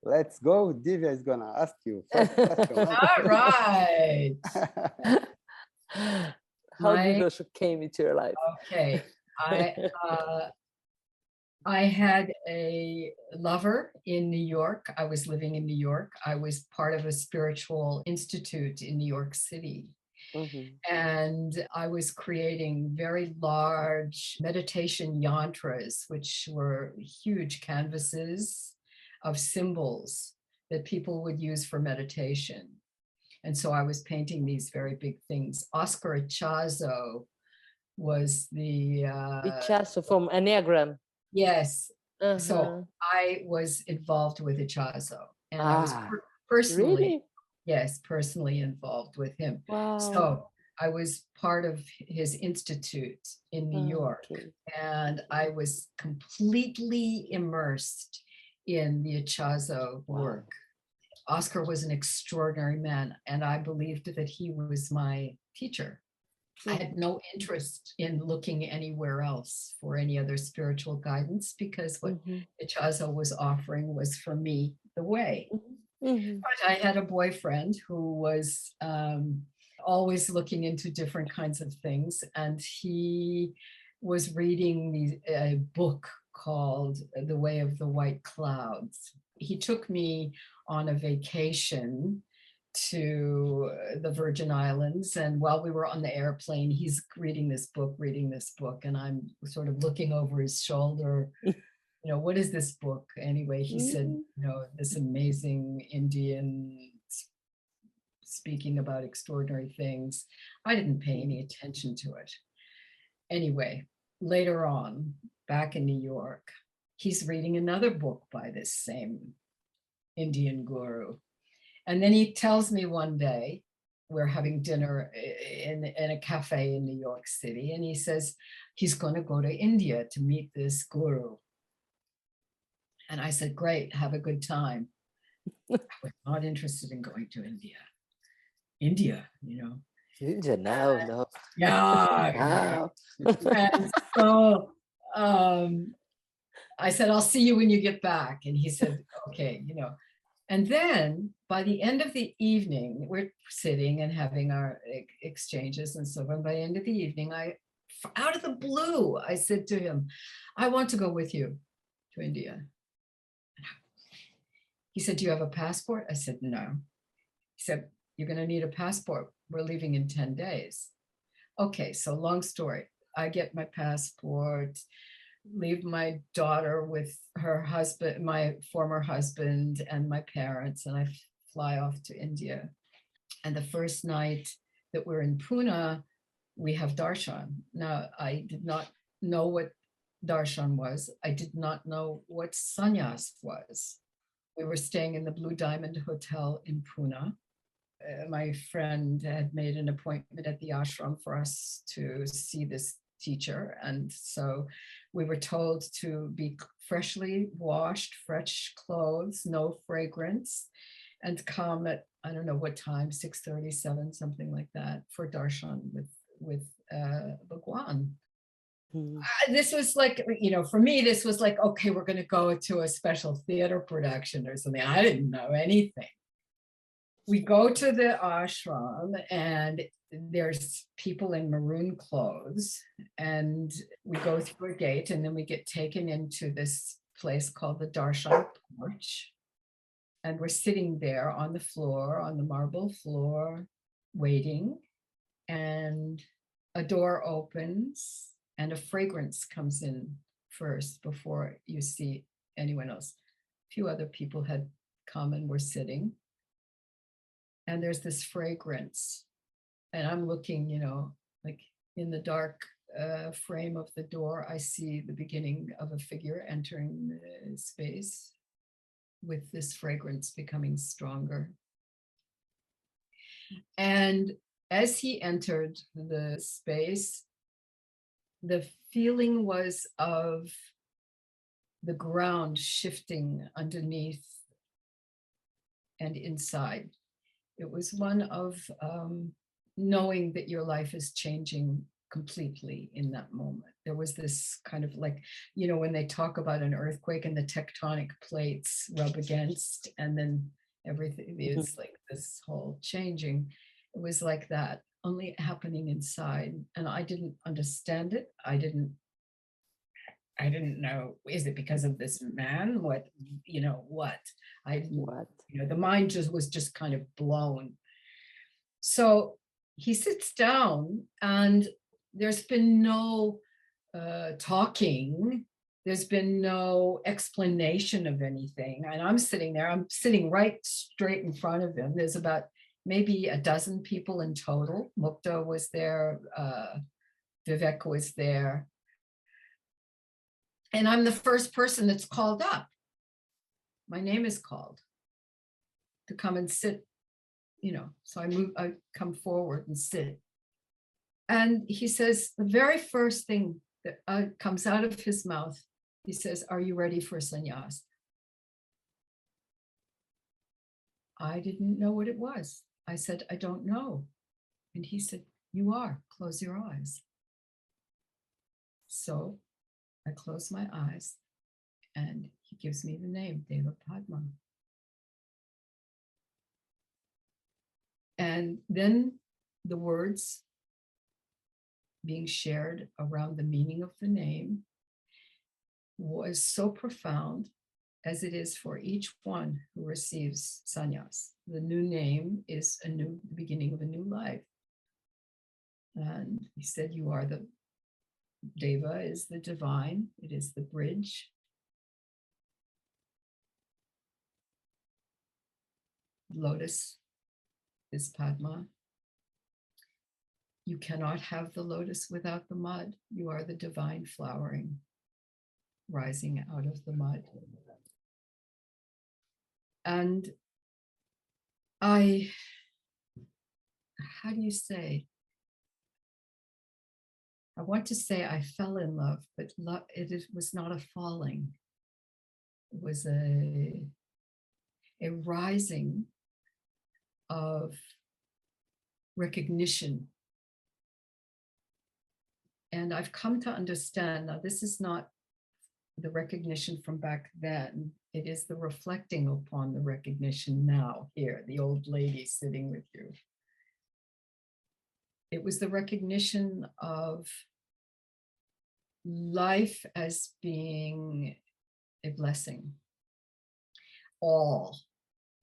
Let's go. Divya is gonna ask you first question. All right. How did Osho came into your life? Okay. I had a lover in New York. I was living in New York. I was part of a spiritual institute in New York City. And I was creating very large meditation yantras, which were huge canvases of symbols that people would use for meditation. And so I was painting these very big things. Oscar Ichazo was the... Ichazo from Enneagram. Yes. So I was involved with Ichazo. And I was personally... Really? Yes, personally involved with him. Wow. So I was part of his institute in New York. And I was completely immersed in the Ichazo work. Oscar was an extraordinary man, and I believed that he was my teacher. I had no interest in looking anywhere else for any other spiritual guidance, because what Ichazo was offering was, for me, the way. But I had a boyfriend who was always looking into different kinds of things, and he was reading a book called The Way of the White Clouds. He took me on a vacation to the Virgin Islands, and while we were on the airplane, he's reading this book, and I'm sort of looking over his shoulder. What is this book? Anyway, he said, this amazing Indian speaking about extraordinary things. I didn't pay any attention to it. Anyway, later on, back in New York, he's reading another book by this same Indian guru. And then he tells me one day, we're having dinner in a cafe in New York City, and he says he's going to go to India to meet this guru. And I said, great, have a good time. I was not interested in going to India. India. India, no. Yeah. And so I said, I'll see you when you get back. And he said, okay, And then by the end of the evening, we're sitting and having our exchanges and so on. By the end of the evening, out of the blue, I said to him, I want to go with you to India. He said, do you have a passport? I said, no. He said, you're going to need a passport. We're leaving in 10 days. Okay, so long story. I get my passport, leave my daughter with her husband, my former husband, and my parents, and I fly off to India. And the first night that we're in Pune, we have darshan. Now, I did not know what darshan was. I did not know what sannyas was. We were staying in the Blue Diamond Hotel in Pune. My friend had made an appointment at the ashram for us to see this teacher. And so we were told to be freshly washed, fresh clothes, no fragrance, and come at, I don't know what time, 6:37, something like that, for darshan with Bhagwan. This was like, for me, this was like, okay, we're going to go to a special theater production or something. I didn't know anything. We go to the ashram, and there's people in maroon clothes, and we go through a gate, and then we get taken into this place called the Darshan Porch. And we're sitting there on the floor, on the marble floor, waiting. And a door opens, and a fragrance comes in first before you see anyone else. A few other people had come and were sitting. And there's this fragrance. And I'm looking, like in the dark frame of the door, I see the beginning of a figure entering the space with this fragrance becoming stronger. And as he entered the space, the feeling was of the ground shifting underneath and inside. It was one of knowing that your life is changing completely in that moment. There was this kind of like, you know, when they talk about an earthquake and the tectonic plates rub against, and then everything is like this whole changing. It was like that, only happening inside. And I didn't understand it. I didn't know, is it because of this man? What, you know, what? What? You know, the mind was just kind of blown. So he sits down, and there's been no talking. There's been no explanation of anything. And I'm sitting there, I'm sitting right straight in front of him. There's about maybe a dozen people in total. Mukta was there, Vivek was there. And I'm the first person that's called up. My name is called to come and sit, you know. So I come forward and sit. And he says, the very first thing that comes out of his mouth, he says, "Are you ready for sannyas?" I didn't know what it was. I said, "I don't know." And he said, "You are. Close your eyes." So I close my eyes, and he gives me the name, Deva Padma. And then the words being shared around the meaning of the name was so profound, as it is for each one who receives sannyas. The new name is the beginning of a new life. And he said, you are the Deva is the divine, it is the bridge. Lotus is Padma. You cannot have the lotus without the mud. You are the divine flowering, rising out of the mud. And how do you say? I want to say I fell in love, but it was not a falling. It was a rising of recognition. And I've come to understand, now this is not the recognition from back then, it is the reflecting upon the recognition now, here, the old lady sitting with you. It was the recognition of life as being a blessing. All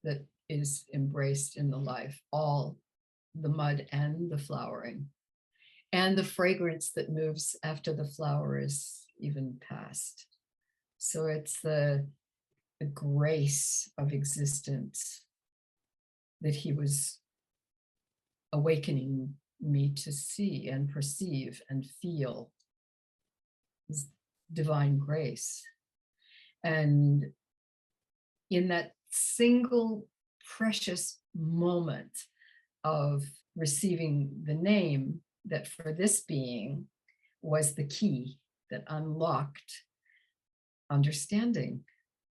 that is embraced in the life, all the mud and the flowering, and the fragrance that moves after the flower is even past. So it's the grace of existence that he was awakening me to see and perceive and feel, this divine grace. And in that single precious moment of receiving the name, that for this being was the key that unlocked understanding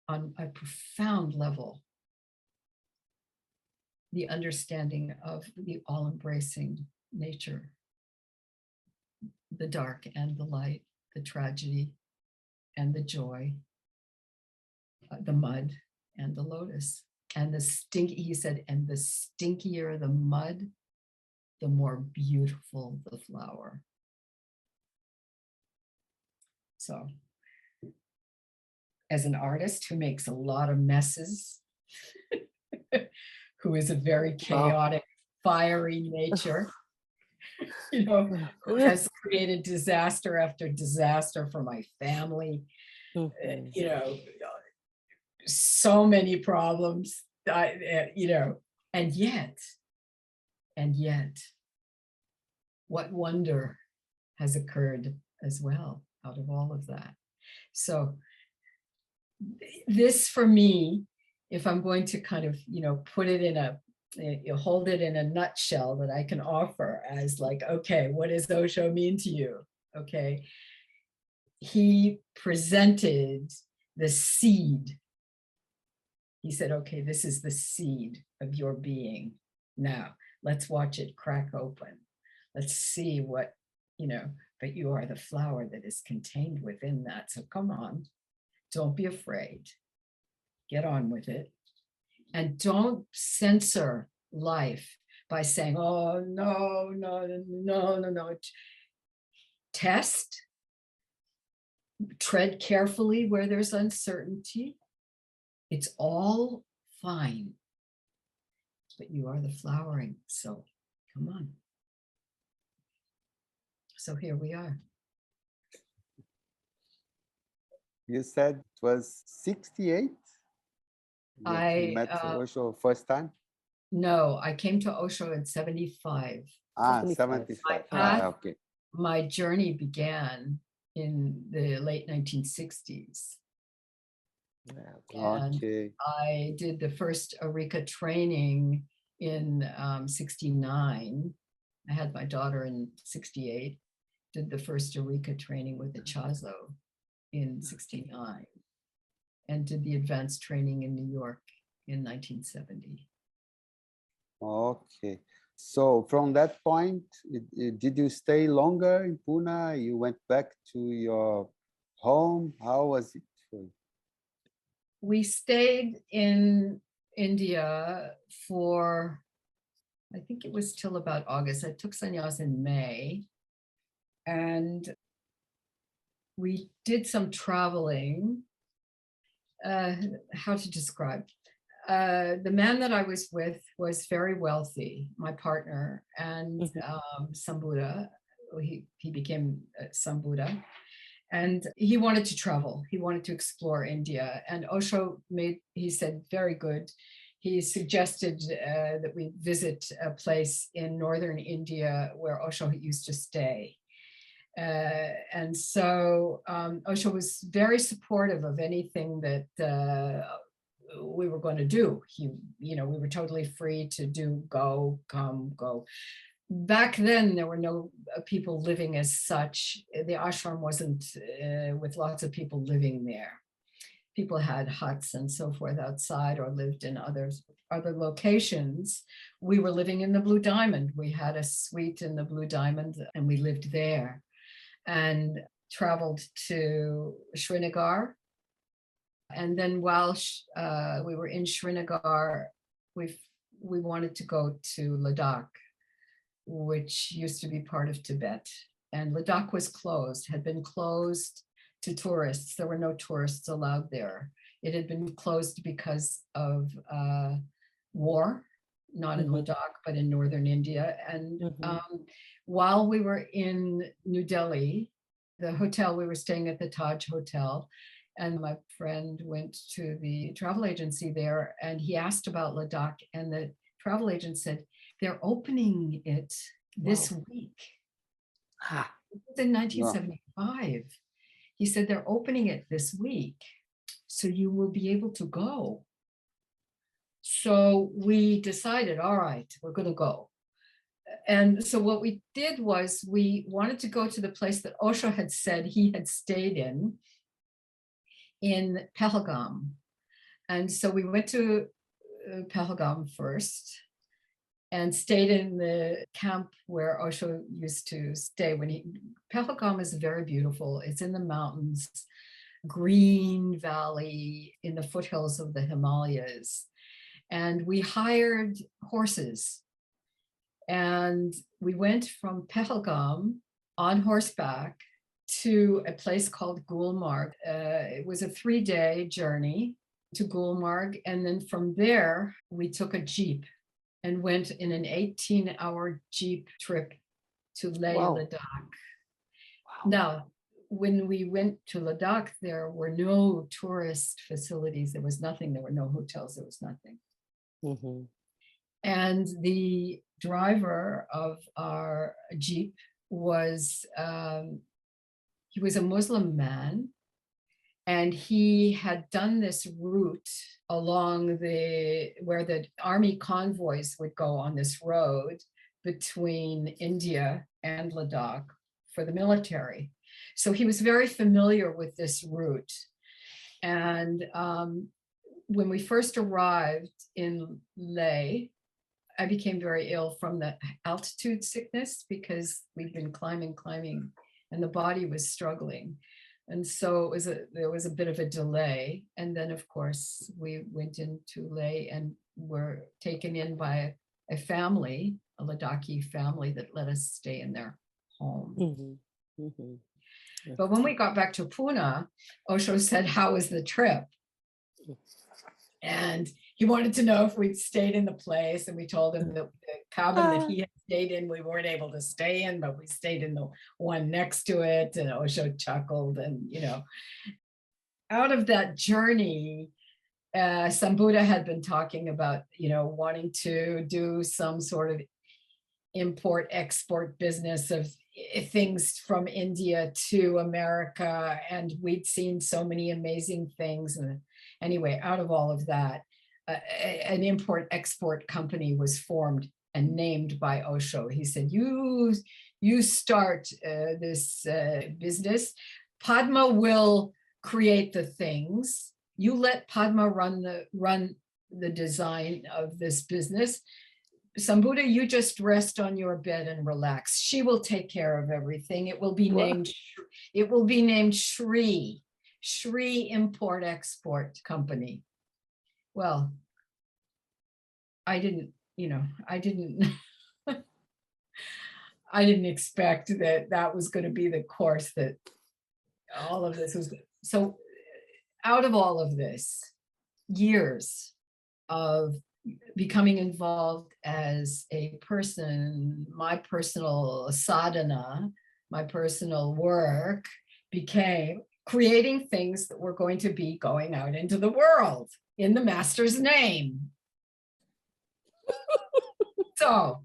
on a profound level, the understanding of the all-embracing nature, the dark and the light, the tragedy and the joy, the mud and the lotus, and the stinky, he said, and the stinkier the mud, the more beautiful the flower. So, as an artist who makes a lot of messes, who is a very chaotic, fiery nature, you know, who has created disaster after disaster for my family, you know, so many problems, you know, and yet, what wonder has occurred as well out of all of that. So this, for me, if I'm going to kind of, you know, put it in hold it in a nutshell that I can offer as like, okay, what does Osho mean to you? Okay. He presented the seed He said, okay, this is the seed of your being. Now, let's watch it crack open. Let's see what, but you are the flower that is contained within that. So come on, don't be afraid. Get on with it. And don't censor life by saying, oh, no. Test, tread carefully where there's uncertainty. It's all fine. But you are the flowering, so come on. So here we are. You said it was 68? That you met Osho first time? No, I came to Osho in 75. 75. Okay. My journey began in the late 1960s. Okay. I did the first Arika training in 69. I had my daughter in 68, did the first Arika training with the Chazo in 69, and did the advanced training in New York in 1970. Okay. So from that point, did you stay longer in Pune? You went back to your home? How was it for you? We stayed in India for, I think it was till about August. I took sannyas in May, and we did some traveling. How to describe? The man that I was with was very wealthy, my partner, and Sambuddha. He became Sambuddha. And he wanted to travel. He wanted to explore India. And Osho he said, very good. He suggested that we visit a place in northern India where Osho used to stay. And so Osho was very supportive of anything that we were going to do. We were totally free to do, go, come, go. Back then, there were no people living as such. The ashram wasn't with lots of people living there. People had huts and so forth outside or lived in other locations. We were living in the Blue Diamond. We had a suite in the Blue Diamond and we lived there and traveled to Srinagar. And then while we were in Srinagar, we wanted to go to Ladakh, which used to be part of Tibet. And Ladakh was closed, had been closed to tourists. There were no tourists allowed there. It had been closed because of war, not in Ladakh, but in northern India. And while we were in New Delhi, the hotel, we were staying at the Taj Hotel, and my friend went to the travel agency there and he asked about Ladakh, and the travel agent said, they're opening it this week. It was in 1975. He said, they're opening it this week, so you will be able to go. So we decided, all right, we're going to go. And so what we did was we wanted to go to the place that Osho had said he had stayed in Pahalgam. And so we went to Pahalgam first and stayed in the camp where Osho used to stay. Pahalgam is very beautiful. It's in the mountains, green valley in the foothills of the Himalayas. And we hired horses. And we went from Pahalgam on horseback to a place called Gulmarg. It was a 3-day journey to Gulmarg. And then from there, we took a jeep and went in an 18-hour jeep trip to Leh Ladakh. Wow. Now, when we went to Ladakh, there were no tourist facilities. There was nothing. There were no hotels. There was nothing. And the driver of our jeep was, he was a Muslim man, and he had done this route along where the army convoys would go on this road between India and Ladakh for the military. So he was very familiar with this route. And when we first arrived in Leh, I became very ill from the altitude sickness because we'd been climbing, and the body was struggling. And so there was a bit of a delay. And then, of course, we went into Leh and were taken in by a family, a Ladakhi family that let us stay in their home. Mm-hmm. Mm-hmm. But when we got back to Pune, Osho said, "How was the trip?" And he wanted to know if we'd stayed in the place. And we told him that the cabin that he had stayed in, we weren't able to stay in, but we stayed in the one next to it. And Osho chuckled. And, out of that journey, Sambuddha had been talking about, wanting to do some sort of import-export business of things from India to America. And we'd seen so many amazing things. And anyway, out of all of that, an import-export company was formed and named by Osho. He said, you start this business. Padma will create the things. You let Padma run the design of this business. Sambuddha, you just rest on your bed and relax. She will take care of everything. It will be named Shri Import Export Company. Well, I didn't I didn't expect that was going to be the course that all of this was. So out of all of this, years of becoming involved as a person, my personal sadhana, my personal work became creating things that were going to be going out into the world in the master's name. So,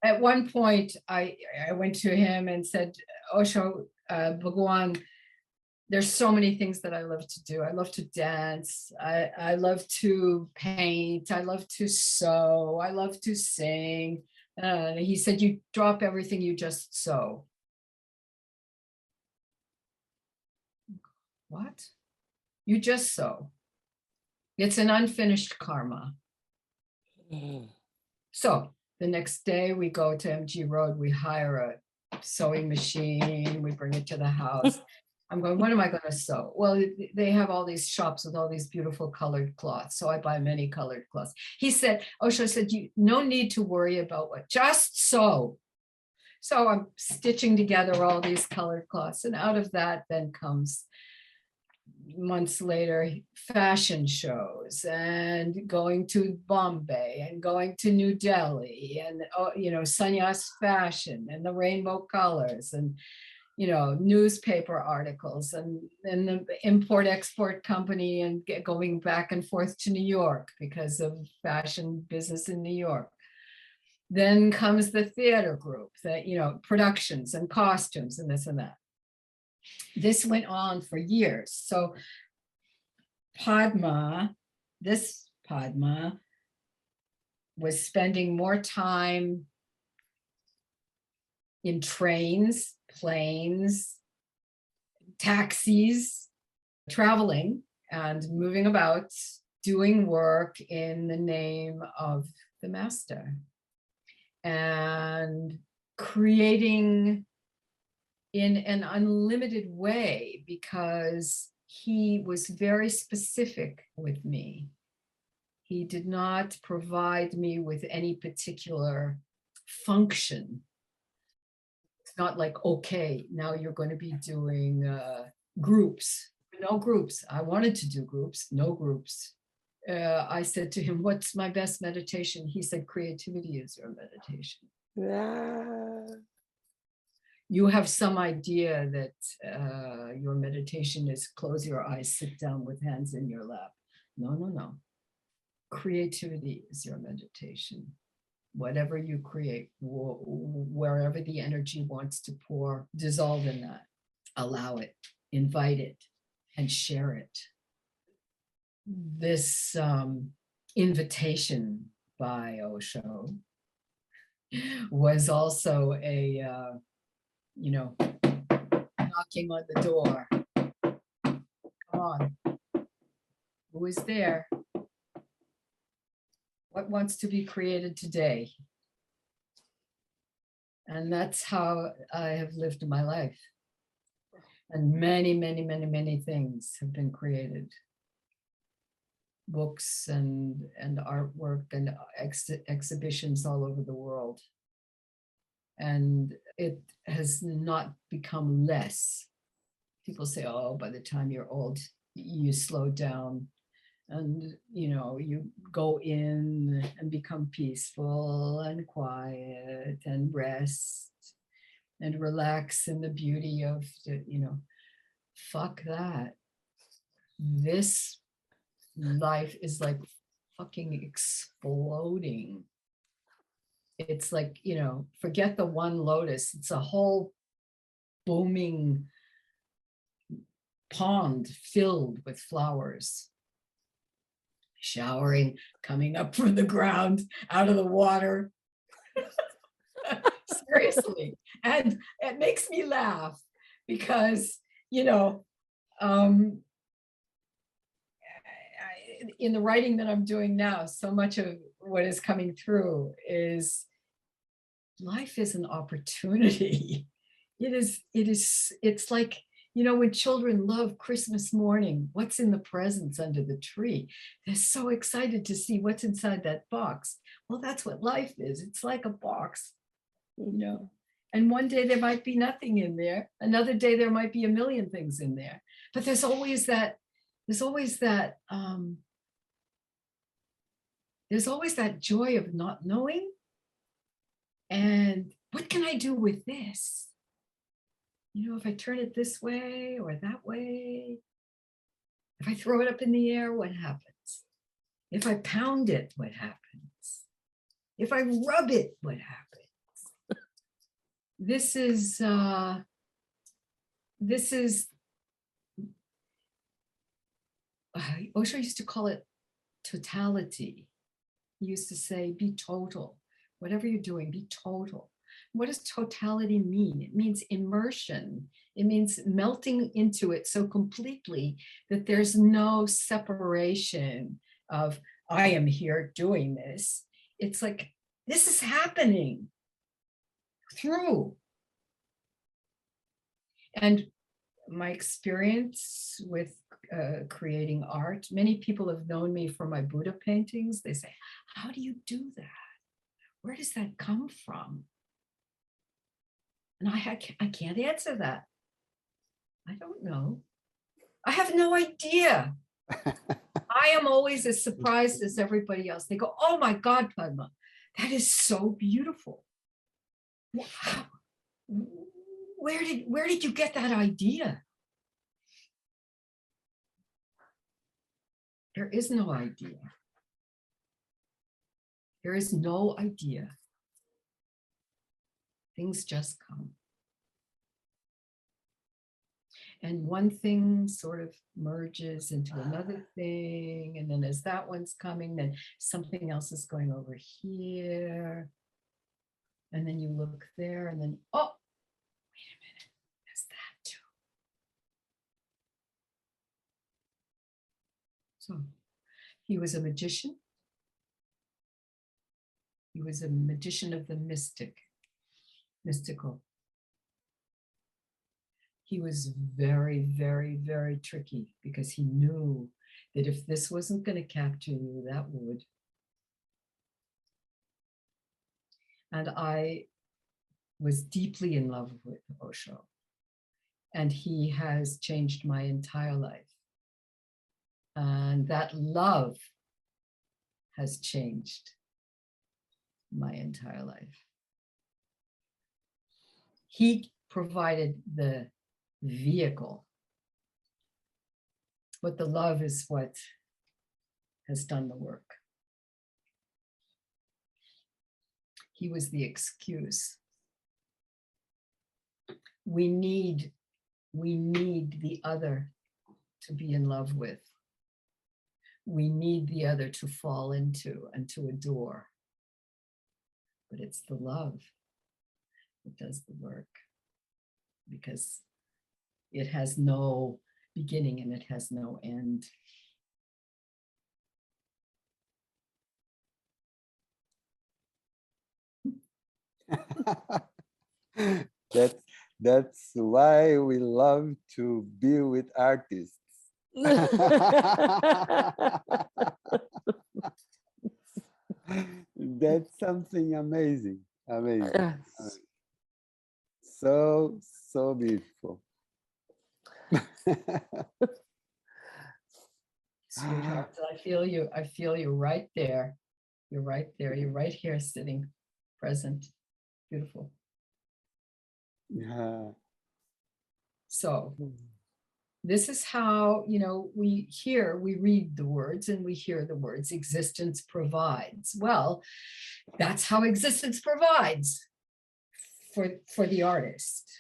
at one point I went to him and said, Osho, Bhagwan, there's so many things that I love to do. I love to dance. I love to paint. I love to sew. I love to sing. He said, you drop everything, you just sew. What? You just sew. It's an unfinished karma. So the next day we go to MG Road, we hire a sewing machine, we bring it to the house. I'm going, what am I going to sew? Well, they have all these shops with all these beautiful colored cloths. So I buy many colored cloths. He said, Osho said, no need to worry about what, just sew. So I'm stitching together all these colored cloths. And out of that then comes, months later, fashion shows and going to Bombay and going to New Delhi and, sannyas fashion and the rainbow colors and, newspaper articles and the import-export company and going back and forth to New York because of fashion business in New York. Then comes the theater group that, productions and costumes and this and that. This went on for years. So Padma was spending more time in trains, planes, taxis, traveling and moving about, doing work in the name of the master and creating in an unlimited way because he was very specific with me. He did not provide me with any particular function. It's not like, okay, now you're going to be doing groups. No groups. I wanted to do groups, no groups. I said to him, what's my best meditation? He said, creativity is your meditation. Yeah. You have some idea that your meditation is close your eyes, sit down with hands in your lap. No. Creativity is your meditation. Whatever you create, wherever the energy wants to pour, dissolve in that, allow it, invite it, and share it. This invitation by Osho was also a, knocking on the door. Come on. Who is there? What wants to be created today? And that's how I have lived my life. And many, many, many, many things have been created. Books and artwork and exhibitions all over the world. And it has not become less. People say, oh, by the time you're old, you slow down and, you know, you go in and become peaceful and quiet and rest and relax in the beauty of, you know, fuck that. This life is like fucking exploding. It's like, you know, forget the one lotus. It's a whole booming pond filled with flowers. Showering, coming up from the ground, out of the water. Seriously. And it makes me laugh because, you know, in the writing that I'm doing now, so much of what is coming through is life is an opportunity. It's like, you know, when children love Christmas morning, what's in the presents under the tree? They're so excited to see what's inside that box. Well, that's what life is. It's like a box, you know. And one day there might be nothing in there. Another day there might be a million things in there. But there's always that joy of not knowing. And what can I do with this? You know, if I turn it this way or that way, if I throw it up in the air, what happens? If I pound it, what happens? If I rub it, what happens? This is Osho used to call it totality. He used to say, be total. Whatever you're doing, be total. What does totality mean? It means immersion. It means melting into it so completely that there's no separation of, I am here doing this. It's like, this is happening through. And my experience with creating art, many people have known me for my Buddha paintings. They say, how do you do that? Where does that come from? And I can't answer that. I don't know. I have no idea. I am always as surprised as everybody else. They go, oh my God, Padma, that is so beautiful. Wow. Where did you get that idea? There is no idea. There is no idea. Things just come. And one thing sort of merges into another thing. And then as that one's coming, then something else is going over here. And then you look there and then, oh, wait a minute, there's that too. So he was a magician. He was a magician of the mystical. He was very, very, very tricky because he knew that if this wasn't going to capture you, that would. And I was deeply in love with Osho. And he has changed my entire life. And that love has changed my entire life. He provided the vehicle, but the love is what has done the work. He was the excuse. We need the other to be in love with. We need the other to fall into and to adore. But it's the love that does the work, because it has no beginning and it has no end. That's that's why we love to be with artists. That's something amazing, amazing, Yes. so so beautiful. Sweetheart, I feel you. I feel you right there. You're right there. You're right here sitting present. Beautiful. Yeah. So this is how, we read the words and we hear the words existence provides. Well, that's how existence provides for the artist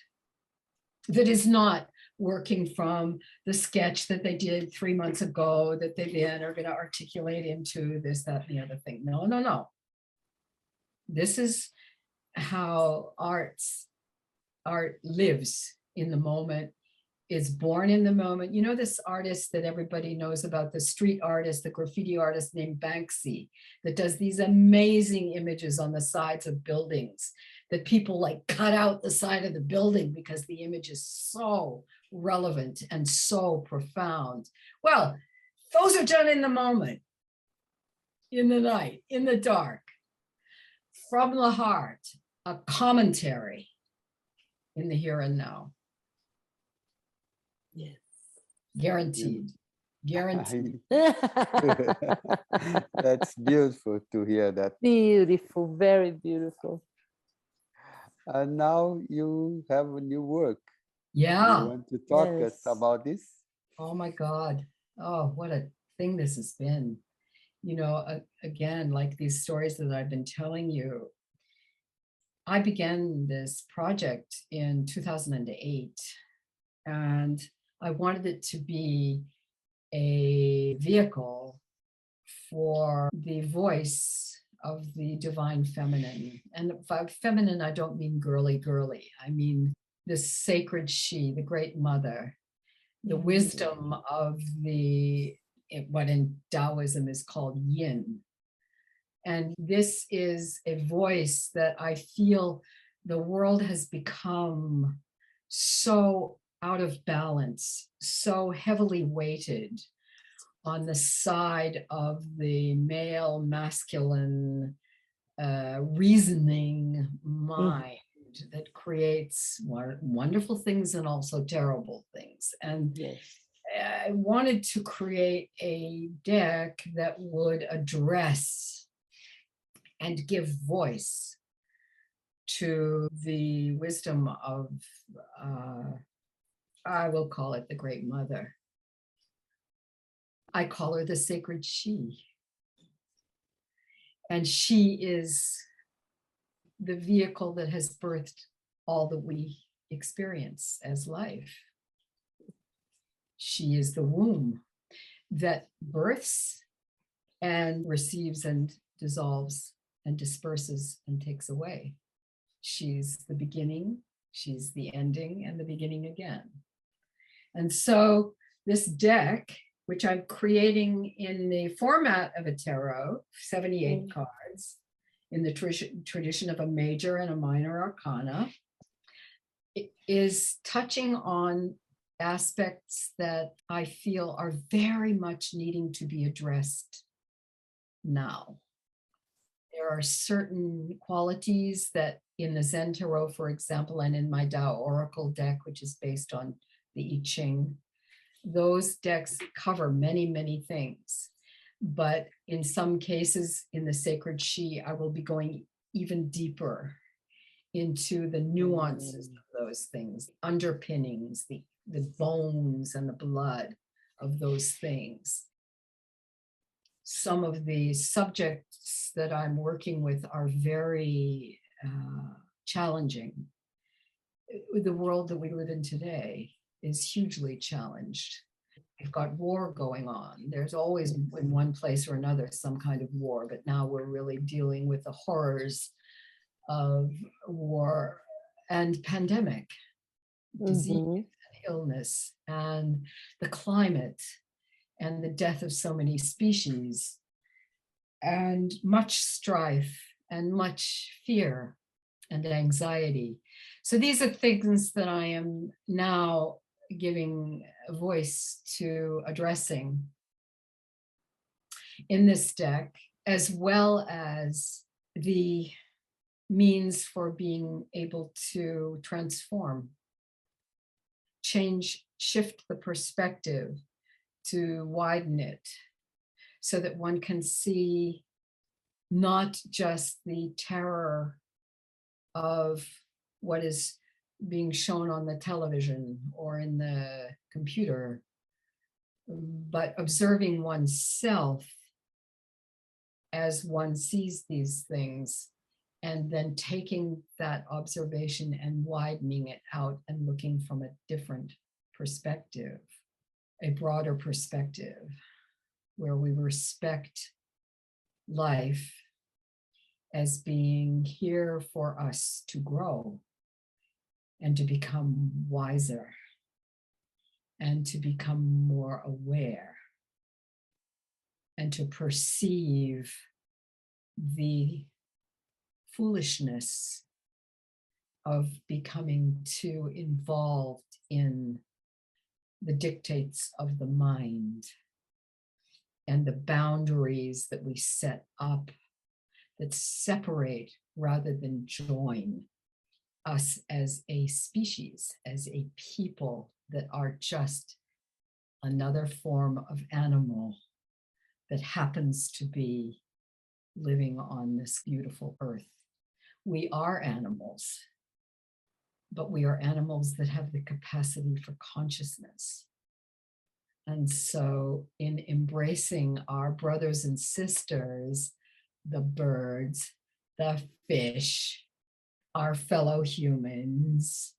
that is not working from the sketch that they did 3 months ago that they then are going to articulate into this, that, and the other thing. No, no, no. This is how art lives in the moment, is born in the moment. You know, this artist that everybody knows about, the street artist, the graffiti artist named Banksy, that does these amazing images on the sides of buildings that people like cut out the side of the building because the image is so relevant and so profound. Well, those are done in the moment, in the night, in the dark, from the heart, a commentary in the here and now. Yes. Guaranteed. Guaranteed. That's beautiful to hear that. Beautiful, very beautiful. And now you have a new work. Yeah. You want to talk us Yes. about this? Oh my God. Oh, what a thing this has been. Again, like these stories that I've been telling you, I began this project in 2008, and I wanted it to be a vehicle for the voice of the divine feminine. And by feminine, I don't mean girly, girly. I mean this sacred she, the great mother, the wisdom of what in Taoism is called yin. And this is a voice that I feel the world has become so out of balance, so heavily weighted on the side of the male, masculine, reasoning mind that creates wonderful things and also terrible things. And Yes. I wanted to create a deck that would address and give voice to the wisdom of, I will call it the Great Mother. I call her the sacred she. And she is the vehicle that has birthed all that we experience as life. She is the womb that births and receives and dissolves and disperses and takes away. She's the beginning, she's the ending, and the beginning again. And so this deck, which I'm creating in the format of a tarot, 78 cards, in the tradition of a major and a minor arcana, it is touching on aspects that I feel are very much needing to be addressed now. There are certain qualities that in the Zen Tarot, for example, and in my Tao Oracle deck, which is based on the I Ching, those decks cover many, many things. But in some cases, in the Sacred She, I will be going even deeper into the nuances of those things, underpinnings, the bones and the blood of those things. Some of the subjects that I'm working with are very challenging. The world that we live in today is hugely challenged. We've got war going on. There's always in one place or another some kind of war, but now we're really dealing with the horrors of war and pandemic, disease and illness, and the climate, and the death of so many species, and much strife and much fear. and anxiety. So these are things that I am now giving a voice to, addressing in this deck, as well as the means for being able to transform, change, shift the perspective, to widen it, so that one can see not just the terror of what is being shown on the television or in the computer, but observing oneself as one sees these things, and then taking that observation and widening it out and looking from a different perspective, a broader perspective, where we respect life as being here for us to grow and to become wiser and to become more aware and to perceive the foolishness of becoming too involved in the dictates of the mind and the boundaries that we set up that separate rather than join us as a species, as a people that are just another form of animal that happens to be living on this beautiful earth. We are animals, but we are animals that have the capacity for consciousness. And so in embracing our brothers and sisters, the birds, the fish, our fellow humans,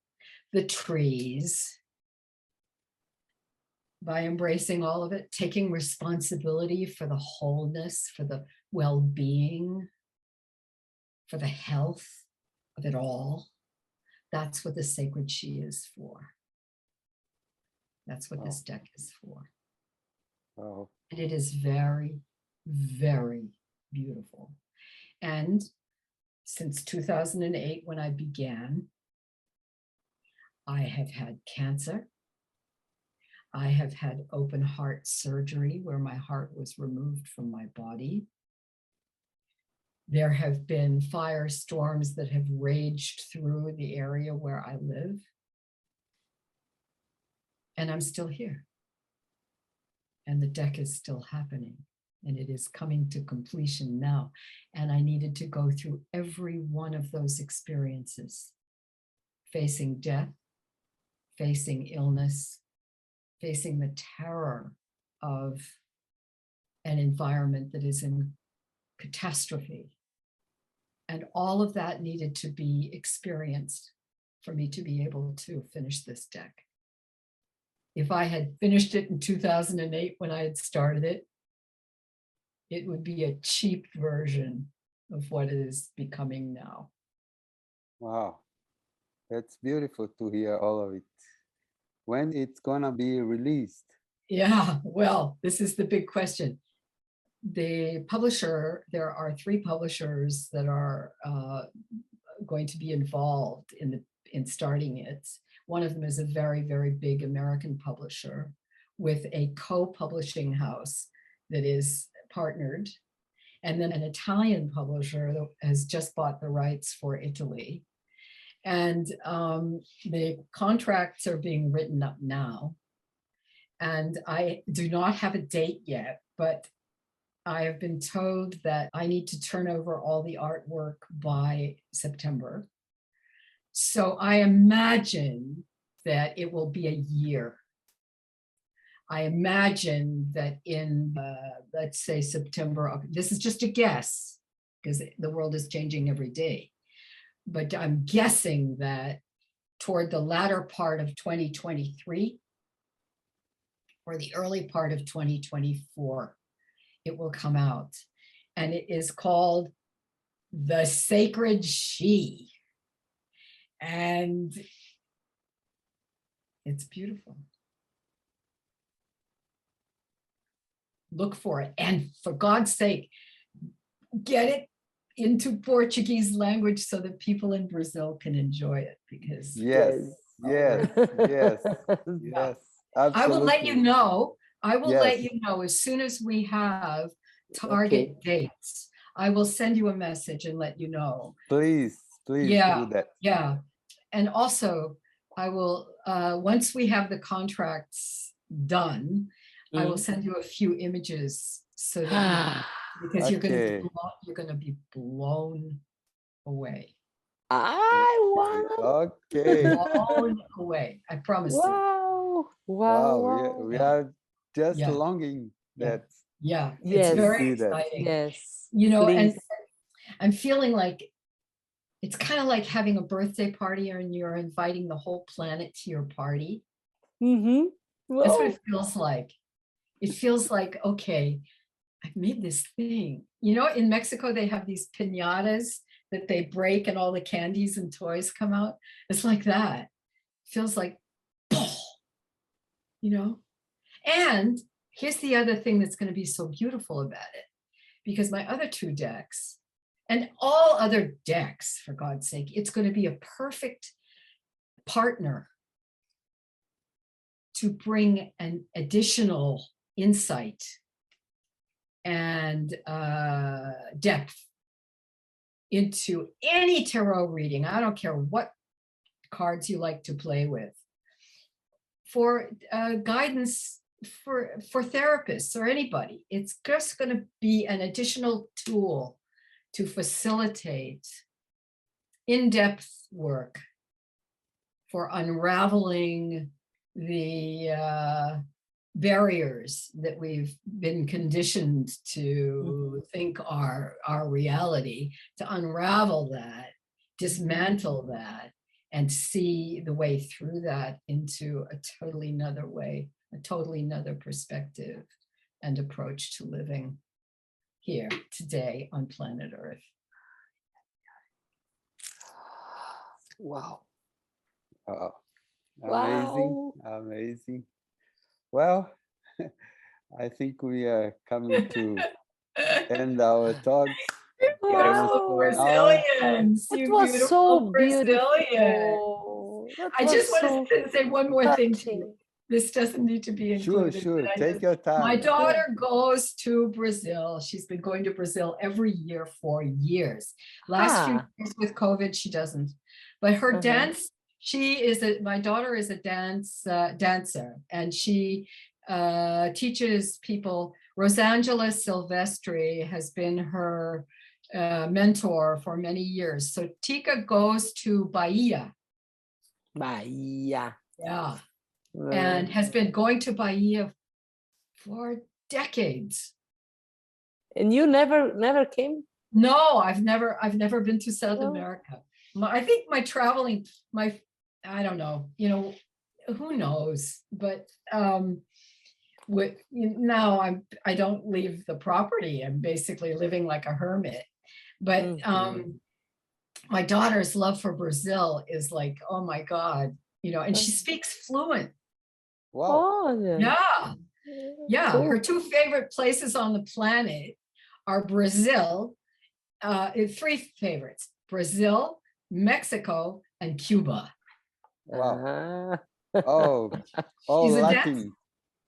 the trees, by embracing all of it, taking responsibility for the wholeness, for the well-being, for the health of it all, that's what the sacred she is for. That's what this deck is for. Wow. And it is very, very beautiful. And since 2008, when I began, I have had cancer. I have had open heart surgery where my heart was removed from my body. There have been firestorms that have raged through the area where I live. And I'm still here. And the deck is still happening. And it is coming to completion now. And I needed to go through every one of those experiences, facing death, facing illness, facing the terror of an environment that is in catastrophe. And all of that needed to be experienced for me to be able to finish this deck. If I had finished it in 2008 when I had started it, it would be a cheap version of what it is becoming now. Wow. That's beautiful to hear all of it. When it's gonna be released? Yeah, well, this is the big question. The publisher, there are 3 publishers that are going to be involved in starting it. One of them is a very, very big American publisher with a co-publishing house that is partnered, and then an Italian publisher that has just bought the rights for Italy. And the contracts are being written up now. And I do not have a date yet, but I have been told that I need to turn over all the artwork by September. So I imagine that it will be a year. I imagine that in, let's say September, this is just a guess, because the world is changing every day. But I'm guessing that toward the latter part of 2023 or the early part of 2024, it will come out. And it is called The Sacred She. And it's beautiful. Look for it. And for God's sake, get it into Portuguese language so that people in Brazil can enjoy it, because Yes, yes, yes, Yeah. yes, I will let you absolutely. know. I will let Yes, you know as soon as we have Okay. target dates. I will send you a message and let you know. please, please do Yeah, that. yeah. And also, I will, once we have the contracts done, I will send you a few images so that because Okay, you're gonna be blown away. I want. okay. Blown away. I promise you. Wow. Wow. Wow, Wow. we Yeah, are just yeah, longing yeah, that yeah. It's Yes. to very see that. exciting. Yes. You know, and Please. I'm feeling like it's kind of like having a birthday party and you're inviting the whole planet to your party. Mm-hmm. That's what Wow. it feels like. It feels like, okay, I've made this thing. You know, in Mexico, they have these piñatas that they break and all the candies and toys come out. It's like that. It feels like, you know? And here's the other thing that's going to be so beautiful about it, because my other two decks and all other decks, for God's sake, it's going to be a perfect partner to bring an additional insight and depth into any tarot reading. I don't care what cards you like to play with, for guidance for therapists or anybody. It's just going to be an additional tool to facilitate in-depth work for unraveling the barriers that we've been conditioned to think are our reality, to unravel that, dismantle that, and see the way through that into a totally another way, a totally another perspective and approach to living here today on planet Earth. Wow. Oh, amazing, Wow. amazing. Well, I think we are coming to end our talks. Almost Beautiful Wow. for an hour. Brazilians, That you was so beautiful Brazilian. beautiful. That I was just want so to say one more thing to you. touching. This doesn't need to be Sure, included. sure. But Take your my time. daughter goes to Brazil. She's been going to Brazil every year for years. Last few years with COVID, she doesn't. But her dance, my daughter is a dancer, and she teaches people. Rosangela Silvestri has been her mentor for many years. So Tika goes to Bahia. Bahia. Yeah. And has been going to Bahia for decades. And you never came? No, I've never been to South No. America. I think my traveling, I don't know, who knows? But now I don't leave the property. I'm basically living like a hermit. But my daughter's love for Brazil is like, oh my God, and she speaks fluent. Wow. Oh, Yeah. Yeah. cool. Her two favorite places on the planet are Brazil, three favorites: Brazil, Mexico, and Cuba. Wow. Oh, all She's a dancer. Latin.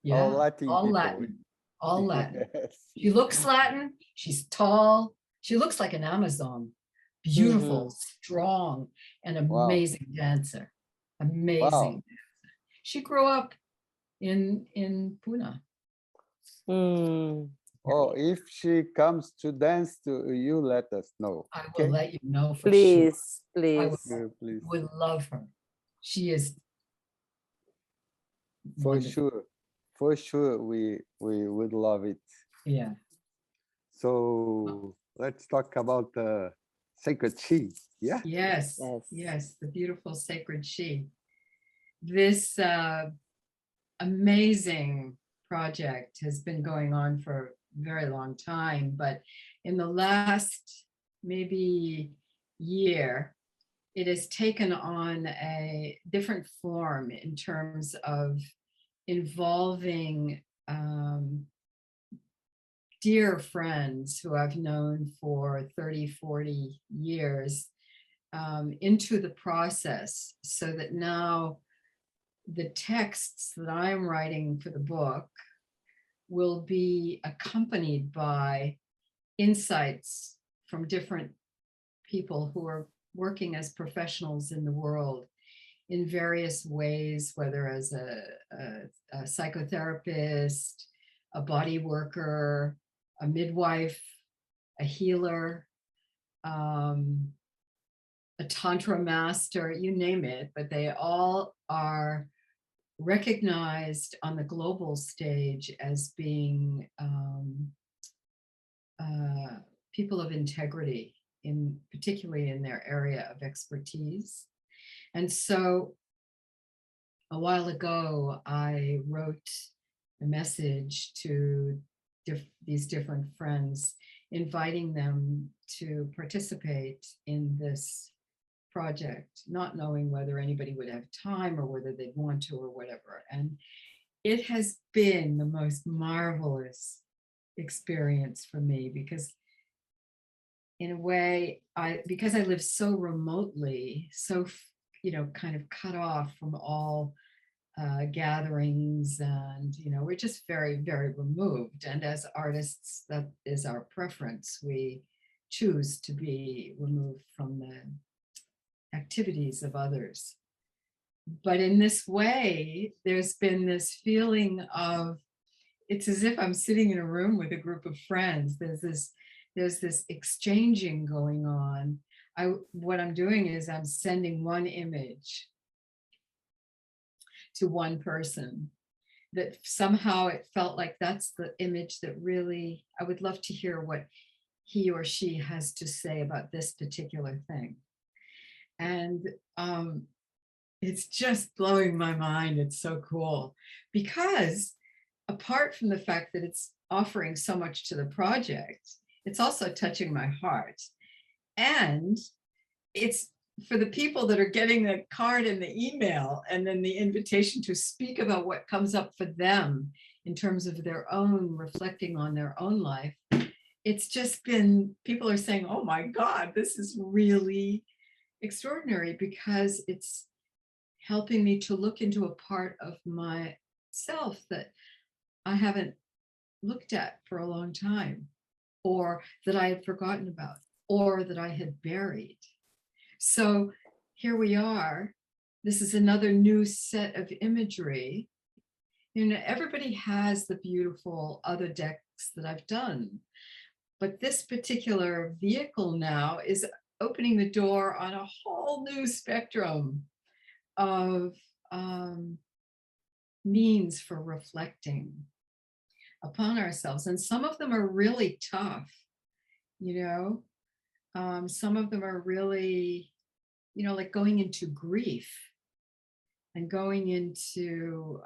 Yeah, All Latin all people. Latin. All Latin. Yes. She looks Latin. She's tall. She looks like an Amazon. Beautiful, strong, and amazing dancer. Amazing. Wow. She grew up in Pune. Oh, if she comes to dance to you, let us know. I will let you know for Please, sure. I please. Please. would love her. She is For wonderful. sure. For sure, we would love it. Yeah. So let's talk about sacred she. Yeah. Yes. Yes. Yes. The beautiful sacred she. This amazing project has been going on for a very long time, but in the last maybe year, it has taken on a different form in terms of involving dear friends who I've known for 30, 40 years into the process, so that now the texts that I'm writing for the book will be accompanied by insights from different people who are working as professionals in the world in various ways, whether as a psychotherapist, a body worker, a midwife, a healer, a tantra master, you name it, but they all are recognized on the global stage as being people of integrity, particularly in their area of expertise. And so a while ago, I wrote a message to these different friends, inviting them to participate in this project, not knowing whether anybody would have time or whether they'd want to or whatever. And it has been the most marvelous experience for me, because in a way, because I live so remotely, so, kind of cut off from all gatherings, and, we're just very, very removed. And as artists, that is our preference. We choose to be removed from the activities of others. But in this way, there's been this feeling of, it's as if I'm sitting in a room with a group of friends. There's this exchanging going on. What I'm doing is I'm sending one image to one person that somehow it felt like that's the image that really, I would love to hear what he or she has to say about this particular thing. And it's just blowing my mind. It's so cool, because apart from the fact that it's offering so much to the project, it's also touching my heart. And it's for the people that are getting the card and the email, and then the invitation to speak about what comes up for them in terms of their own reflecting on their own life. It's just been, people are saying, oh my God, this is really extraordinary, because it's helping me to look into a part of myself that I haven't looked at for a long time, or that I had forgotten about, or that I had buried. So here we are. This is another new set of imagery. Everybody has the beautiful other decks that I've done, but this particular vehicle now is opening the door on a whole new spectrum of means for reflecting upon ourselves. And some of them are really tough, some of them are really, like going into grief and going into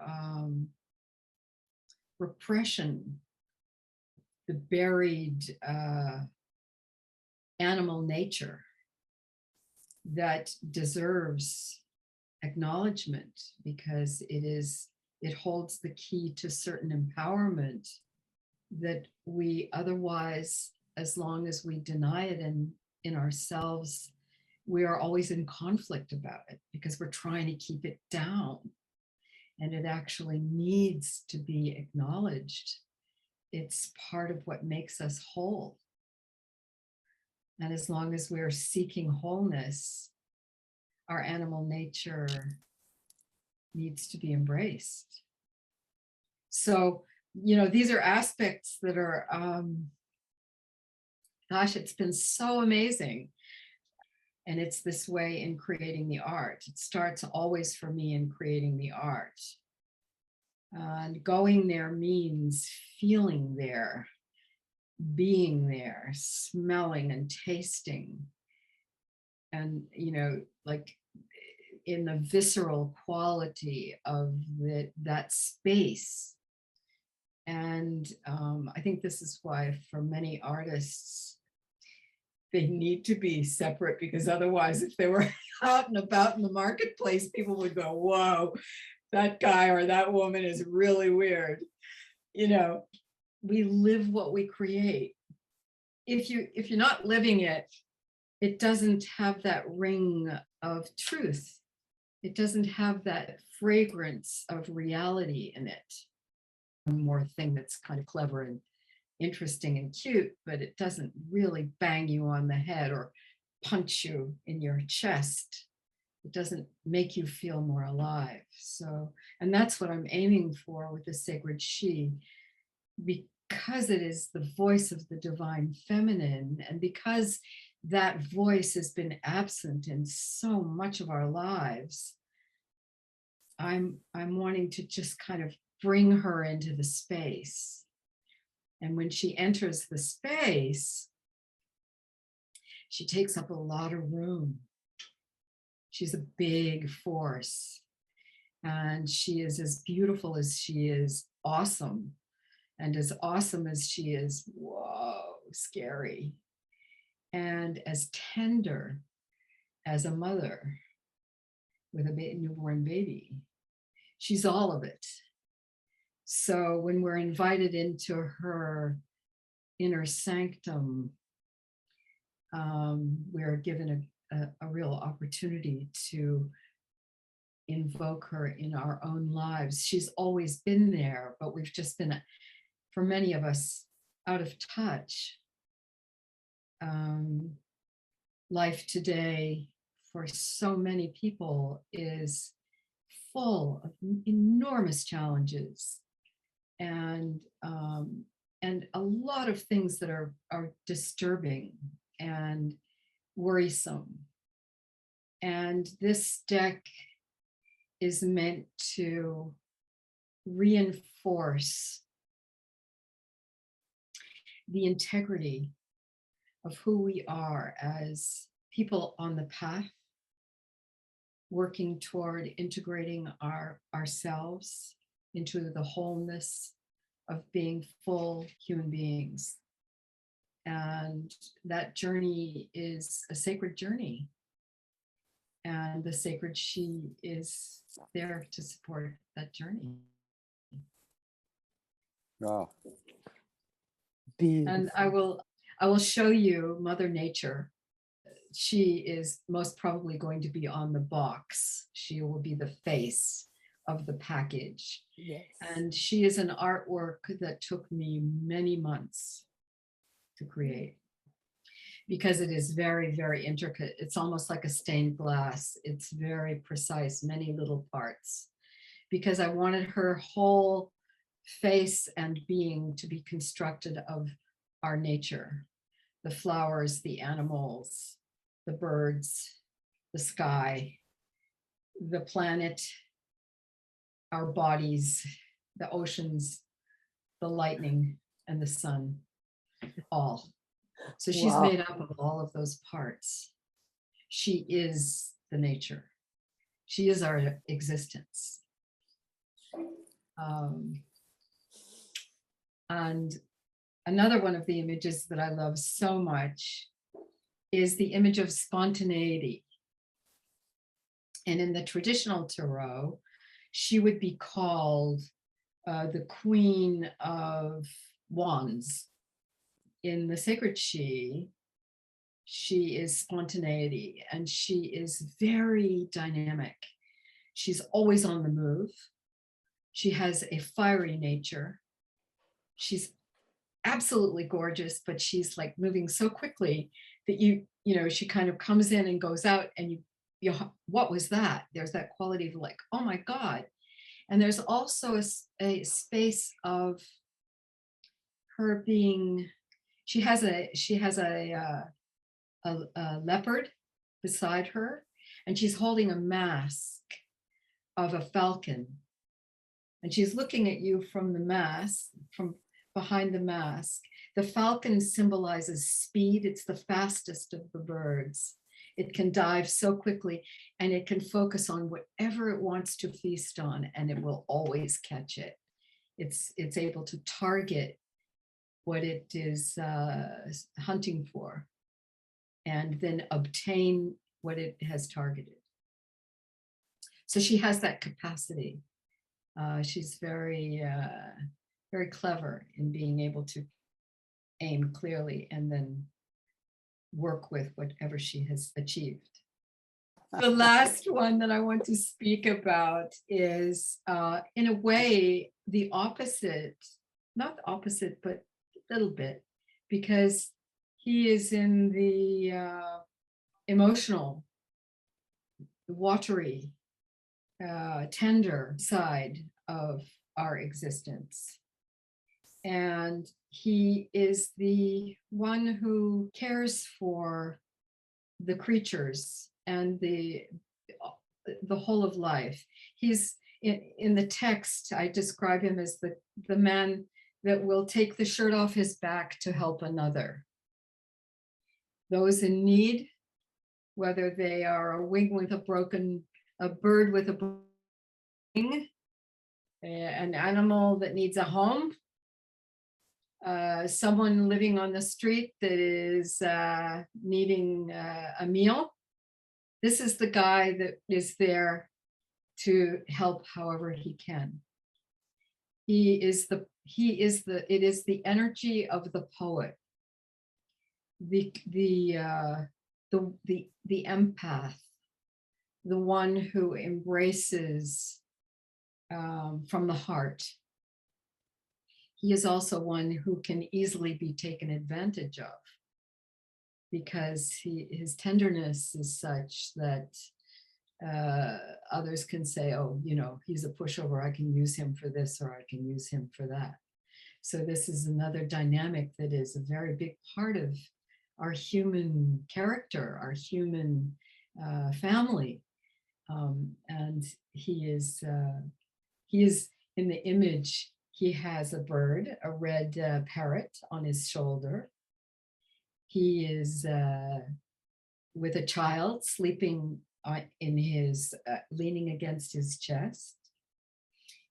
repression, the buried animal nature that deserves acknowledgement, because it holds the key to certain empowerment that we otherwise, as long as we deny it in ourselves, we are always in conflict about it, because we're trying to keep it down. And it actually needs to be acknowledged. It's part of what makes us whole. And as long as we're seeking wholeness, our animal nature needs to be embraced. So, these are aspects that are, gosh, it's been so amazing. And it's this way in creating the art. It starts always for me in creating the art. And going there means feeling there, being there, smelling and tasting. And, like in the visceral quality of that space. And I think this is why for many artists, they need to be separate, because otherwise, if they were out and about in the marketplace, people would go, whoa, that guy or that woman is really weird, we live what we create. If you're not living it, it doesn't have that ring of truth. It doesn't have that fragrance of reality in it. One more thing that's kind of clever and interesting and cute, but it doesn't really bang you on the head or punch you in your chest. It doesn't make you feel more alive. So, and that's what I'm aiming for with the sacred she, because it is the voice of the divine feminine, and because that voice has been absent in so much of our lives, I'm wanting to just kind of bring her into the space. And when she enters the space, she takes up a lot of room. She's a big force, and she is as beautiful as she is awesome, and as awesome as she is, whoa, scary, and as tender as a mother with a newborn baby. She's all of it. So when we're invited into her inner sanctum, we're given a real opportunity to invoke her in our own lives. She's always been there, but we've just been, for many of us, out of touch. Life today for so many people is full of enormous challenges and a lot of things that are disturbing and worrisome. And this deck is meant to reinforce the integrity of who we are as people on the path, working toward integrating ourselves into the wholeness of being full human beings. And that journey is a sacred journey. And the sacred she is there to support that journey. Wow. And I will show you Mother Nature. She is most probably going to be on the box. She will be the face of the package. Yes. And she is an artwork that took me many months to create, because it is very, very intricate. It's almost like a stained glass. It's very precise, many little parts, because I wanted her whole face and being to be constructed of our nature, the flowers, the animals, the birds, the sky, the planet, our bodies, the oceans, the lightning, and the sun, all. So she's Wow. made up of all of those parts. She is the nature. She is our existence. And another one of the images that I love so much is the image of spontaneity. And in the traditional tarot, she would be called the Queen of Wands. In the sacred she is spontaneity, and she is very dynamic. She's always on the move. She has a fiery nature. She's absolutely gorgeous, but she's like moving so quickly that you know, she kind of comes in and goes out, and you what was that? There's that quality of like, oh my God. And there's also a space of her being, she has a leopard beside her, and she's holding a mask of a falcon, and she's looking at you from the mask, from behind the mask. The falcon symbolizes speed. It's the fastest of the birds. It can dive so quickly, and it can focus on whatever it wants to feast on, and it will always catch it. It's able to target what it is hunting for, and then obtain what it has targeted. So she has that capacity. She's very very clever in being able to aim clearly and then work with whatever she has achieved. The last one that I want to speak about is, in a way, the opposite, not the opposite, but a little bit, because he is in the emotional, watery, tender side of our existence. And he is the one who cares for the creatures and the whole of life. He's in the text, I describe him as the man that will take the shirt off his back to help another. Those in need, whether they are a bird with a wing, an animal that needs a home, someone living on the street that is needing a meal. This is the guy that is there to help however he can. It is the energy of the poet, the empath, the one who embraces from the heart. He is also one who can easily be taken advantage of, because his tenderness is such that others can say, oh, he's a pushover, I can use him for this or I can use him for that. So this is another dynamic that is a very big part of our human character, our human family. And he is in the image. He has a bird, a red parrot on his shoulder. He is with a child sleeping in his, leaning against his chest.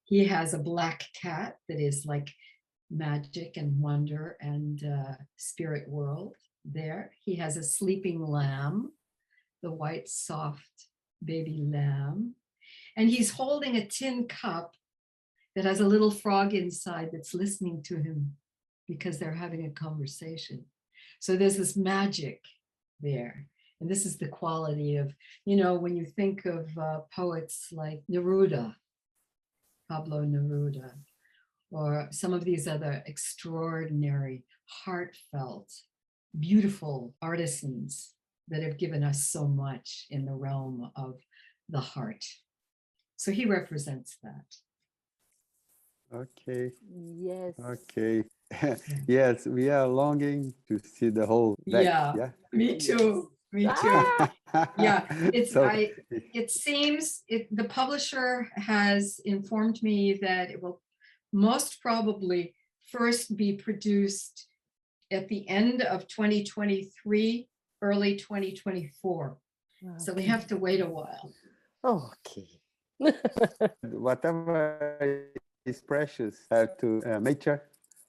He has a black cat that is like magic and wonder and spirit world there. He has a sleeping lamb, the white soft baby lamb. And he's holding a tin cup that has a little frog inside that's listening to him because they're having a conversation. So there's this magic there. And this is the quality of, when you think of poets like Neruda, Pablo Neruda, or some of these other extraordinary, heartfelt, beautiful artisans that have given us so much in the realm of the heart. So he represents that. Okay. Yes. Okay. Yes, we are longing to see the whole deck. Yeah. Me too. Me too. Yeah. It seems the publisher has informed me that it will most probably first be produced at the end of 2023, early 2024. So we have to wait a while. Okay. Whatever is precious have to mature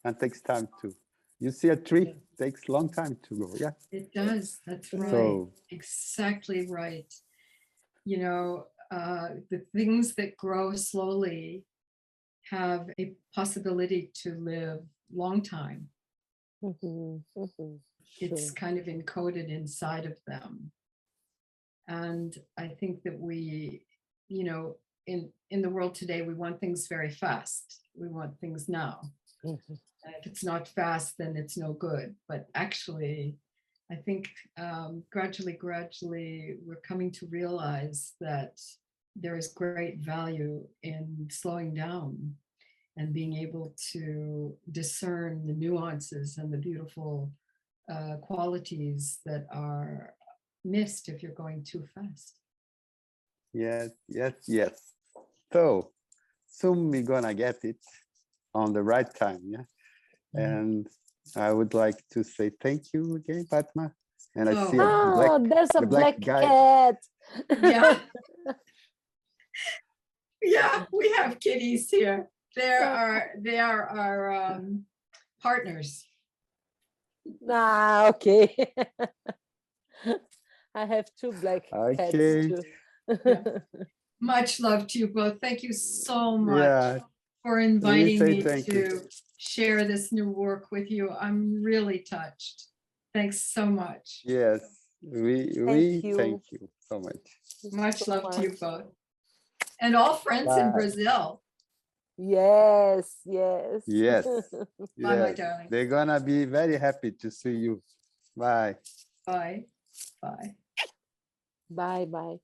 and takes time to. You see a tree, takes long time to grow. Yeah. It does. That's right. So, exactly right. The things that grow slowly have a possibility to live long time. It's kind of encoded inside of them. And I think that we, in the world today, we want things very fast. We want things now. And if it's not fast, then it's no good. But actually, I think gradually, we're coming to realize that there is great value in slowing down and being able to discern the nuances and the beautiful qualities that are missed if you're going too fast. yes. So soon we're gonna get it on the right time. Yeah. And I would like to say thank you again, Padma. And I see there's a black guy. cat. Yeah. Yeah, we have kitties here. They are our partners. Okay. I have two black cats too. Much love to you both. Thank you so much for inviting me to share this new work with you. I'm really touched. Thanks so much. Yes, we thank you so much. Much So love to you much. both. And all friends in Bye. Brazil. Yes, yes. Yes, Bye, my yes. darling. They're gonna be very happy to see you. Bye. Bye. Bye. Bye, bye.